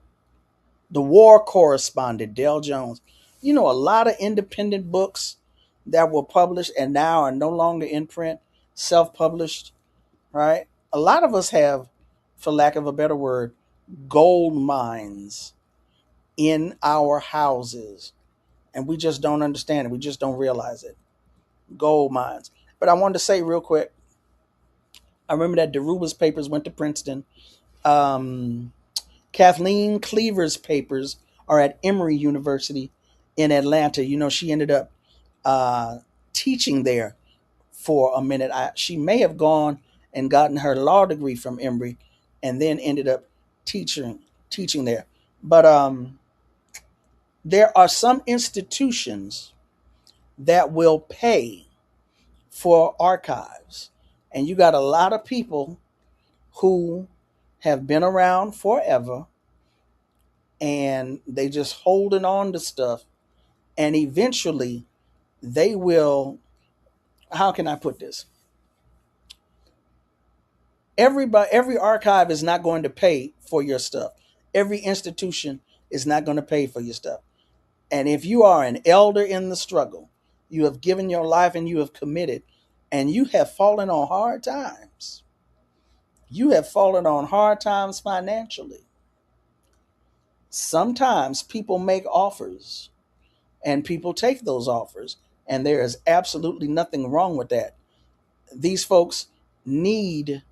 war correspondent, Dale Jones. You know, a lot of independent books that were published and now are no longer in print, self-published, right? A lot of us have, for lack of a better word, gold mines in our houses, and we just don't understand it. We just don't realize it. Gold mines. But I wanted to say real quick, I remember that Deruba's papers went to Princeton. Kathleen Cleaver's papers are at Emory University in Atlanta. You know, she ended up teaching there for a minute. She may have gone and gotten her law degree from Emory and then ended up teaching there. But there are some institutions that will pay for archives. And you got a lot of people who have been around forever and they just holding on to stuff. And eventually they will, how can I put this? Every archive is not going to pay for your stuff. Every institution is not going to pay for your stuff. And if you are an elder in the struggle, you have given your life and you have committed, and you have fallen on hard times. You have fallen on hard times financially. Sometimes people make offers and people take those offers, and there is absolutely nothing wrong with that. These folks need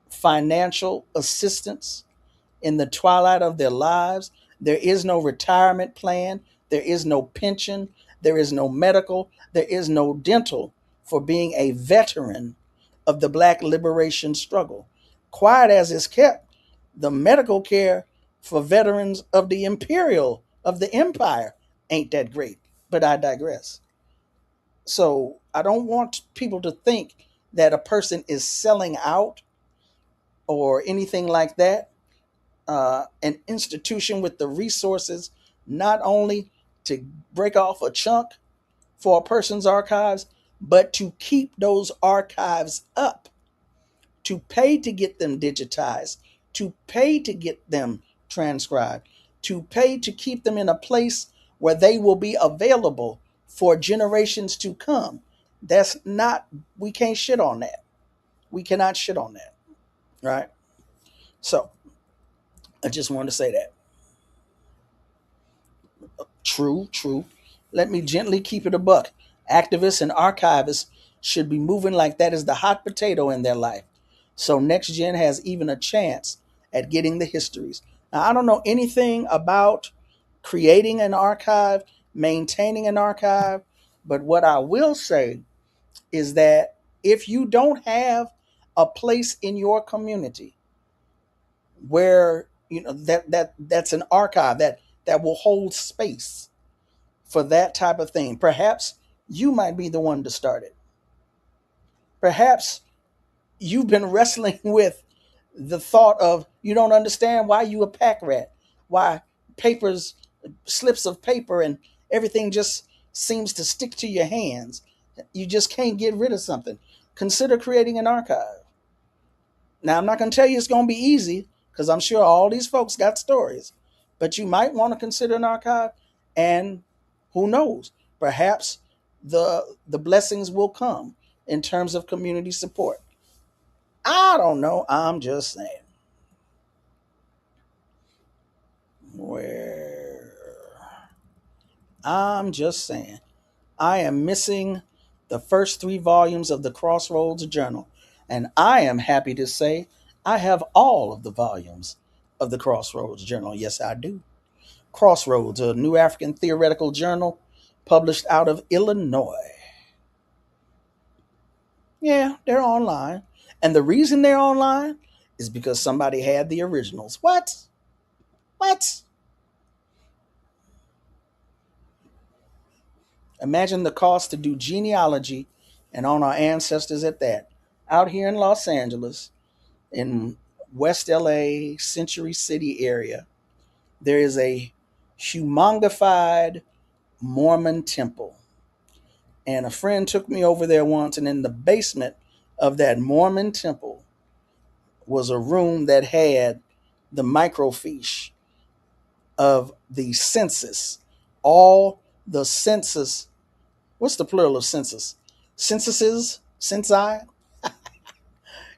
financial assistance in the twilight of their lives. There is no retirement plan. There is no pension. There is no medical. There is no dental for being a veteran of the Black liberation struggle. Quiet as it's kept, the medical care for veterans of the empire ain't that great. But I digress. So I don't want people to think that a person is selling out or anything like that. An institution with the resources not only to break off a chunk for a person's archives, but to keep those archives up, to pay to get them digitized, to pay to get them transcribed, to pay to keep them in a place where they will be available for generations to come. That's not, we can't shit on that. We cannot shit on that, right? So I just wanted to say that. True. Let me gently keep it a buck. Activists and archivists should be moving like that is the hot potato in their life. So next gen has even a chance at getting the histories. Now, I don't know anything about creating an archive, maintaining an archive, but what I will say is that if you don't have a place in your community where you know that's an archive that will hold space for that type of thing, perhaps you might be the one to start it. Perhaps you've been wrestling with the thought of you don't understand why you a pack rat, why papers slips of paper and everything just seems to stick to your hands. You just can't get rid of something. Consider creating an archive. Now, I'm not going to tell you it's going to be easy because I'm sure all these folks got stories, but you might want to consider an archive, and who knows, perhaps the blessings will come in terms of community support. I don't know. I'm just saying. Where I'm just saying. I am missing the first 3 volumes of the Crossroads Journal, and I am happy to say I have all of the volumes of the Crossroads Journal. Yes, I do. Crossroads, a New African theoretical journal published out of Illinois. Yeah, they're online. And the reason they're online is because somebody had the originals. What? What? Imagine the cost to do genealogy and on our ancestors at that. Out here in Los Angeles, in West LA, Century City area, there is a humongified Mormon temple. And a friend took me over there once, and in the basement of that Mormon temple was a room that had the microfiche of the census. All the census, what's the plural of census? Censuses? Censi?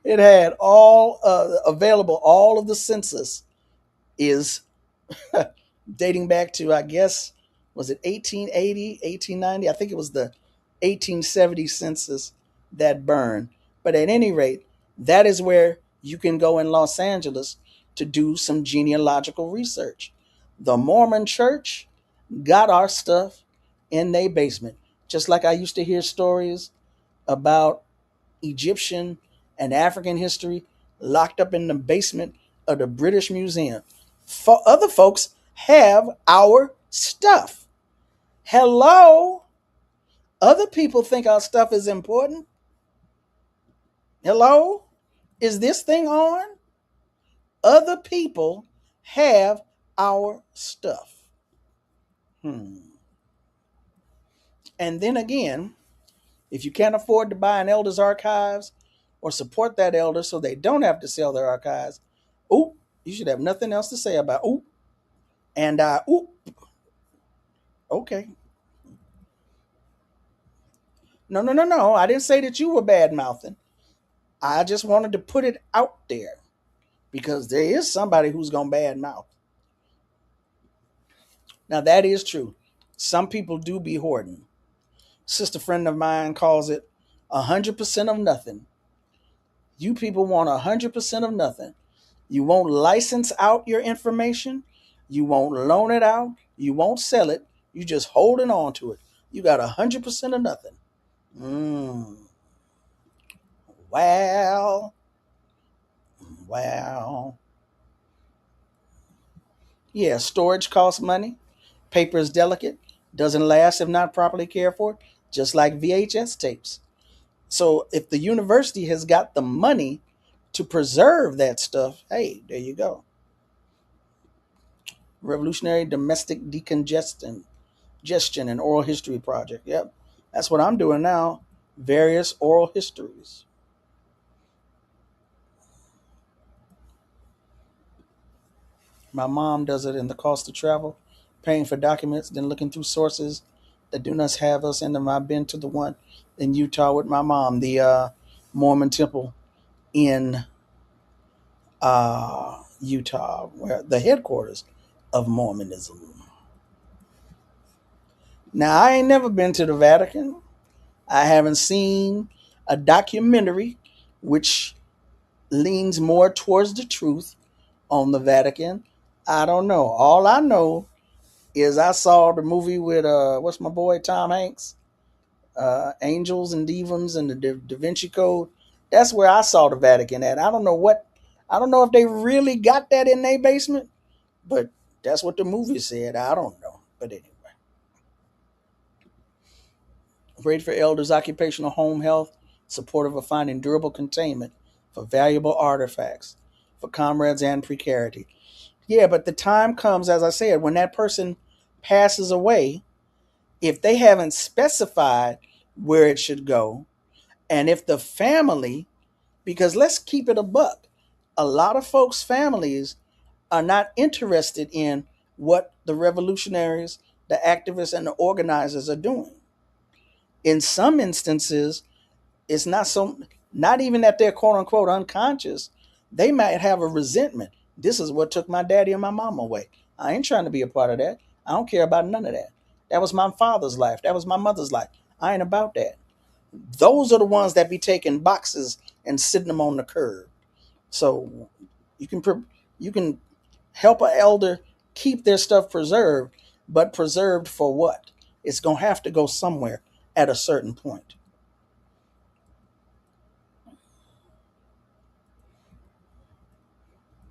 It had all available, all of the census is dating back to, I guess, was it 1880, 1890? I think it was the 1870 census that burned. But at any rate, that is where you can go in Los Angeles to do some genealogical research. The Mormon church got our stuff in their basement. Just like I used to hear stories about Egyptian and African history locked up in the basement of the British Museum. Other folks have our stuff. Hello? Other people think our stuff is important. Hello? Is this thing on? Other people have our stuff. And then again, if you can't afford to buy an elder's archives or support that elder so they don't have to sell their archives, you should have nothing else to say about okay. No. I didn't say that you were bad mouthing. I just wanted to put it out there because there is somebody who's going to bad mouth. Now, that is true. Some people do be hoarding. Sister friend of mine calls it 100% of nothing. You people want 100% of nothing. You won't license out your information. You won't loan it out. You won't sell it. You just holding on to it. You got 100% of nothing. Well. Yeah, storage costs money. Paper is delicate. Doesn't last if not properly cared for. Just like VHS tapes. So if the university has got the money to preserve that stuff, hey, there you go. Revolutionary Domestic Decongestion and Oral History Project. Yep, that's what I'm doing now. Various oral histories. My mom does it in the cost of travel, paying for documents, then looking through sources that do not have us in them. I've been to the one in Utah with my mom, the Mormon temple in Utah, where the headquarters of Mormonism. Now, I ain't never been to the Vatican. I haven't seen a documentary which leans more towards the truth on the Vatican. I don't know. All I know is I saw the movie with what's my boy Tom Hanks, Angels and Demons and the Da Vinci Code. That's where I saw the Vatican at. I don't know if they really got that in their basement, but that's what the movie said. I don't know. But anyway. Great for elders, occupational home health, supportive of finding durable containment for valuable artifacts, for comrades and precarity. Yeah, but the time comes, as I said, when that person passes away, if they haven't specified where it should go, and if the family, because let's keep it a buck, a lot of folks' families are not interested in what the revolutionaries, the activists, and the organizers are doing. In some instances, it's not even that they're quote unquote unconscious. They might have a resentment. This is what took my daddy and my mom away. I ain't trying to be a part of that. I don't care about none of that. That was my father's life. That was my mother's life. I ain't about that. Those are the ones that be taking boxes and sitting them on the curb. So you can help an elder keep their stuff preserved, but preserved for what? It's going to have to go somewhere at a certain point.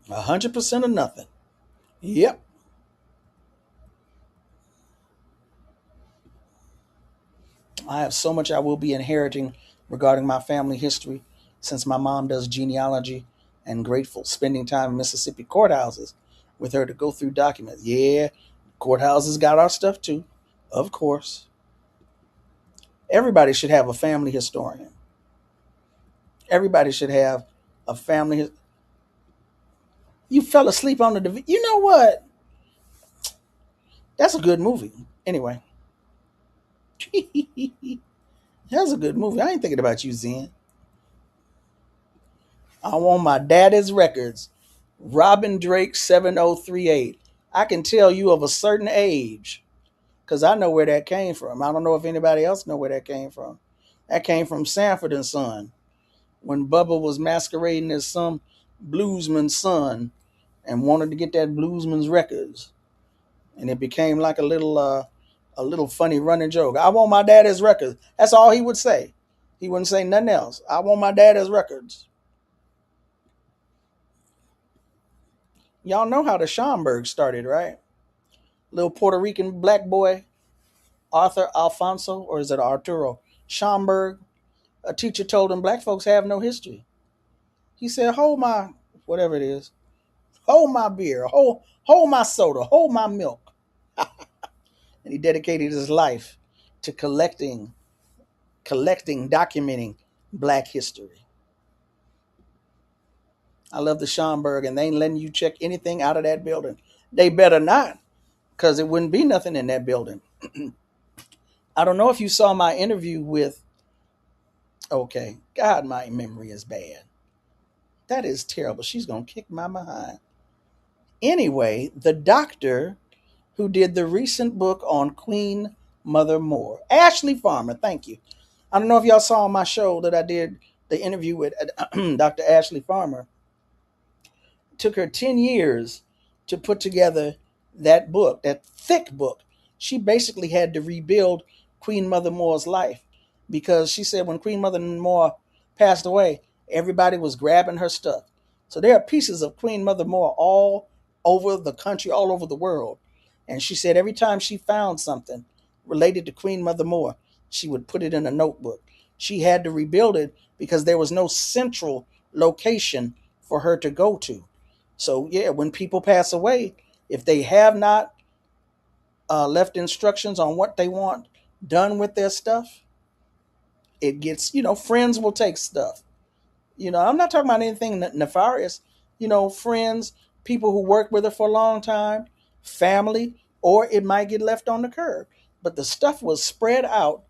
$100% of nothing. Yep. I have so much I will be inheriting regarding my family history, since my mom does genealogy, and grateful spending time in Mississippi courthouses with her to go through documents. Yeah, courthouses got our stuff too, of course. Everybody should have a family historian. Everybody should have a family. You fell asleep on the. You know what? That's a good movie. Anyway, that's a good movie. I ain't thinking about you, Zen. I want my daddy's records. Robin Drake 7038. I can tell you of a certain age because I know where that came from. I don't know if anybody else know where that came from. That came from Sanford and Son when Bubba was masquerading as some bluesman's son and wanted to get that bluesman's records, and it became like a little funny running joke. I want my daddy's records. That's all he would say. He wouldn't say nothing else. I want my daddy's records. Y'all know how the Schomburg started, right? Little Puerto Rican black boy, Arthur Alfonso, or is it Arturo Schomburg? A teacher told him black folks have no history. He said, hold my, whatever it is, hold my beer, hold my soda, hold my milk. And he dedicated his life to collecting, documenting black history. I love the Schomburg, and they ain't letting you check anything out of that building. They better not, because it wouldn't be nothing in that building. I don't know if you saw my interview with, okay, God, my memory is bad. That is terrible. She's going to kick my behind. Anyway, the doctor who did the recent book on Queen Mother Moore, Ashley Farmer, thank you. I don't know if y'all saw my show that I did the interview with Dr. Ashley Farmer. It took her 10 years to put together that book, that thick book. She basically had to rebuild Queen Mother Moore's life because she said when Queen Mother Moore passed away, everybody was grabbing her stuff. So there are pieces of Queen Mother Moore all over the country, all over the world. And she said every time she found something related to Queen Mother Moore, she would put it in a notebook. She had to rebuild it because there was no central location for her to go to. So yeah, when people pass away, if they have not left instructions on what they want done with their stuff, it gets, friends will take stuff. I'm not talking about anything nefarious. Friends, people who work with her for a long time, family, or it might get left on the curb. But the stuff was spread out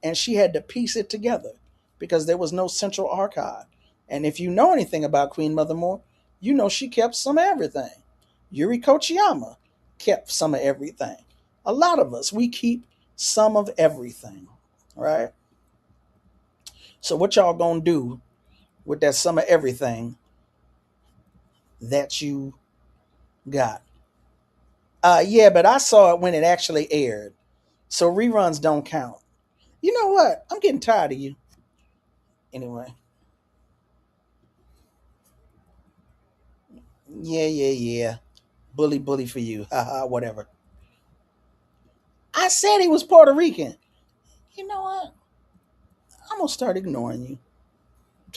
and she had to piece it together because there was no central archive. And if you know anything about Queen Mother Moore, you know she kept some of everything. Yuri Kochiyama kept some of everything. A lot of us, we keep some of everything, right? So what y'all gonna do with that some of everything that you got? Yeah, but I saw it when it actually aired. So reruns don't count. You know what? I'm getting tired of you. Anyway. Yeah. Bully for you. Haha, whatever. I said he was Puerto Rican. You know what? I'm going to start ignoring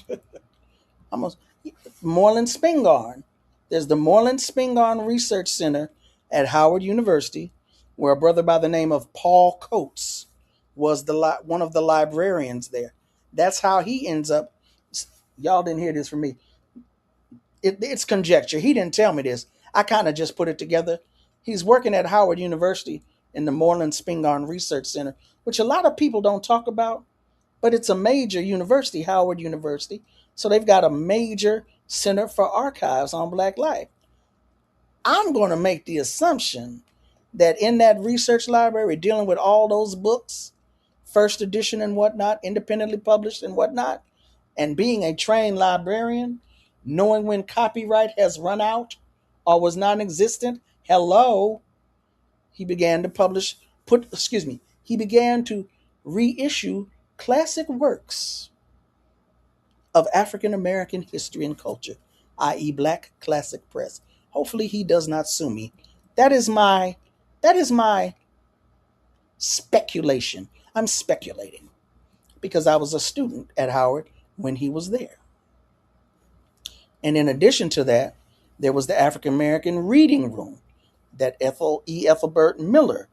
you. Moreland Spingarn. There's the Moreland Spingarn Research Center at Howard University, where a brother by the name of Paul Coates was one of the librarians there. That's how he ends up. Y'all didn't hear this from me. It's conjecture. He didn't tell me this. I kind of just put it together. He's working at Howard University in the Moreland Spingarn Research Center, which a lot of people don't talk about, but it's a major university, Howard University. So they've got a major center for archives on Black life. I'm going to make the assumption that in that research library, dealing with all those books, first edition and whatnot, independently published and whatnot, and being a trained librarian, knowing when copyright has run out or was non-existent, he began to reissue classic works of African American history and culture, i.e. Black Classic Press. Hopefully he does not sue me. That is my speculation. I'm speculating because I was a student at Howard when he was there. And in addition to that, there was the African American Reading Room that Ethelbert Miller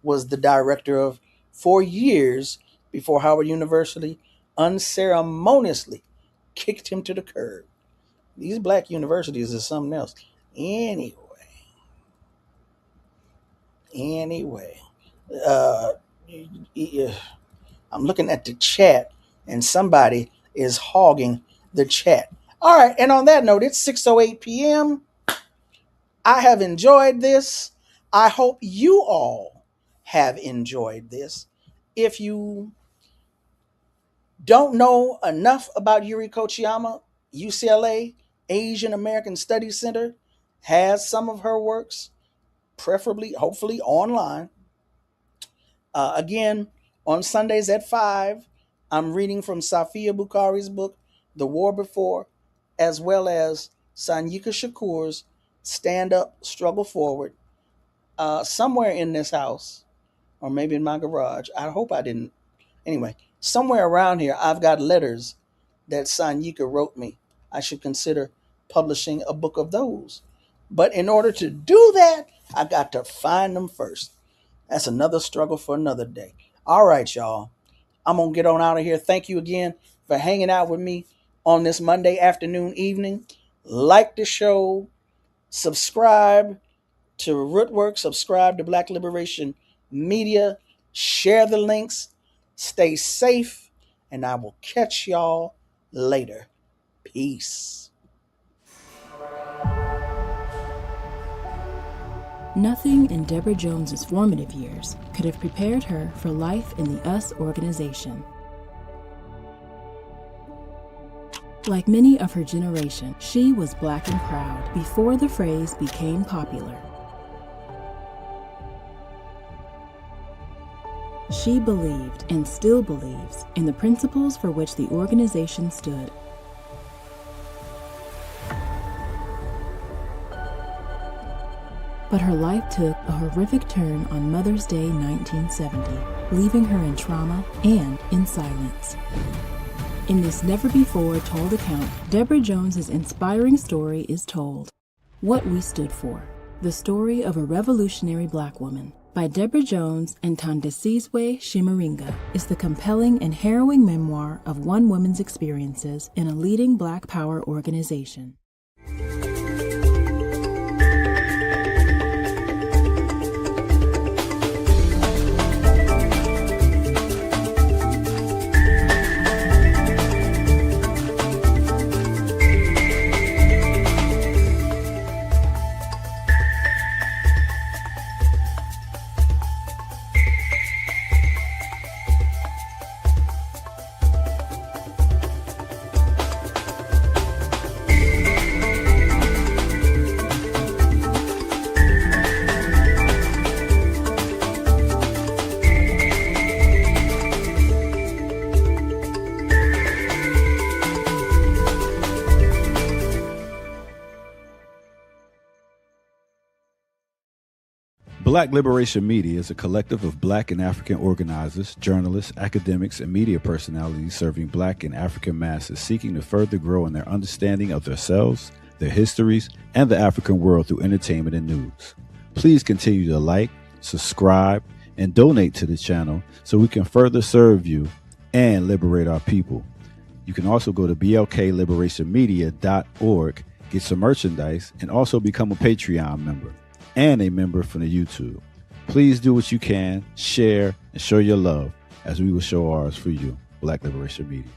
was the director of for years before Howard University unceremoniously kicked him to the curb. These black universities is something else. Anyway, I'm looking at the chat and somebody is hogging the chat. All right, and on that note, it's 6:08 p.m. I have enjoyed this. I hope you all have enjoyed this. If you don't know enough about Yuri Kochiyama, UCLA Asian American Studies Center has some of her works, preferably, hopefully, online. Again, on Sundays at 5, I'm reading from Safiya Bukhari's book, The War Before, as well as Sanyika Shakur's Stand Up, Struggle Forward. Somewhere in this house, or maybe in my garage, I hope I didn't. Anyway, somewhere around here, I've got letters that Sanyika wrote me. I should consider publishing a book of those. But in order to do that, I got to find them first. That's another struggle for another day. All right, y'all. I'm going to get on out of here. Thank you again for hanging out with me on this Monday afternoon, evening. Like the show. Subscribe to Rootwork. Subscribe to Black Liberation Media. Share the links. Stay safe. And I will catch y'all later. Peace. Nothing in Deborah Jones's formative years could have prepared her for life in the US organization. Like many of her generation, she was Black and proud before the phrase became popular. She believed and still believes in the principles for which the organization stood. But her life took a horrific turn on Mother's Day 1970, leaving her in trauma and in silence. In this never-before-told account, Deborah Jones's inspiring story is told. What We Stood For, The Story of a Revolutionary Black Woman, by Deborah Jones and Thandisizwe Shimaringa, is the compelling and harrowing memoir of one woman's experiences in a leading Black power organization. Black Liberation Media is a collective of Black and African organizers, journalists, academics, and media personalities serving Black and African masses seeking to further grow in their understanding of themselves, their histories, and the African world through entertainment and news. Please continue to like, subscribe, and donate to the channel so we can further serve you and liberate our people. You can also go to blkliberationmedia.org, get some merchandise, and also become a Patreon member and a member from the YouTube. Please do what you can, share, and show your love as we will show ours for you. Black Liberation Media.